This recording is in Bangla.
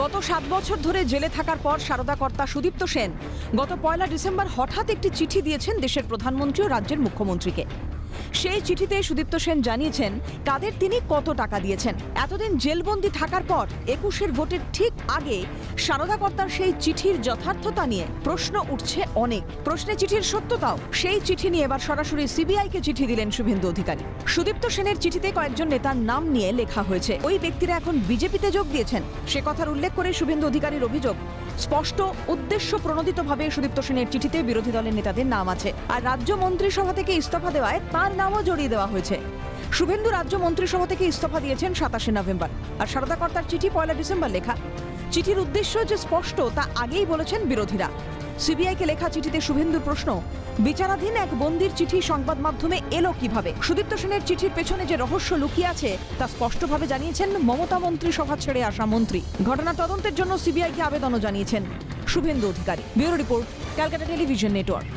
গত 7 বছর ধরে জেলে থাকার পর সারদা কর্তা সুদীপ্ত সেন গত 1 ডিসেম্বর হঠাৎ একটি চিঠি দিয়েছেন দেশের প্রধানমন্ত্রী ও রাজ্যের মুখ্যমন্ত্রীকে। সেই চিঠিতে সুদীপ্ত সেন জানিয়েছেন কাদের তিনি কত টাকা দিয়েছেন। এতদিন জেলবন্দি থাকার পর 21-এর ভোটের ঠিক আগে সারদা কর্তার সেই চিঠির যথার্থতা নিয়ে প্রশ্ন উঠছে অনেক। প্রশ্নে চিঠির সত্যতাও। সেই চিঠি নিয়ে এবার সরাসরি সিবিআইকে চিঠি দিলেন শুভেন্দু অধিকারী। সুদীপ্ত সেনের চিঠিতে কয়েকজন নেতার নাম নিয়ে লেখা হয়েছে। ওই ব্যক্তিরা এখন বিজেপিতে যোগ দিয়েছেন। সে কথার উল্লেখ করে শুভেন্দু অধিকারীর অভিযোগ, স্পষ্ট উদ্দেশ্য প্রণোদিতভাবে সুদীপ্ত সেনের চিঠিতে বিরোধী দলের নেতাদের নাম আছে, আর রাজ্য মন্ত্রিসভা থেকে ইস্তফা দেওয়ায় তার নামও জড়িয়ে দেওয়া হয়েছে। শুভেন্দু রাজ্য মন্ত্রিসভা থেকে ইস্তফা দিয়েছেন 27 নভেম্বর, আর সারদা কর্তার চিঠি 1 ডিসেম্বর লেখা। চিঠির উদ্দেশ্য যে স্পষ্ট তা আগেই বলেছেন বিরোধীরা। সিবিআইকে লেখা চিঠিতে শুভেন্দুর প্রশ্ন, বিচারাধীন এক বন্দির চিঠি সংবাদ মাধ্যমে এলো কিভাবে? সুদীপ্ত সেনের চিঠির পেছনে যে রহস্য লুকিয়ে আছে তা স্পষ্টভাবে জানিয়েছেন মমতা মন্ত্রিসভা ছেড়ে আসা মন্ত্রী। ঘটনা তদন্তের জন্য সিবিআইকে আবেদনও জানিয়েছেন Suvendu Adhikari. Bureau report, Calcutta Television network.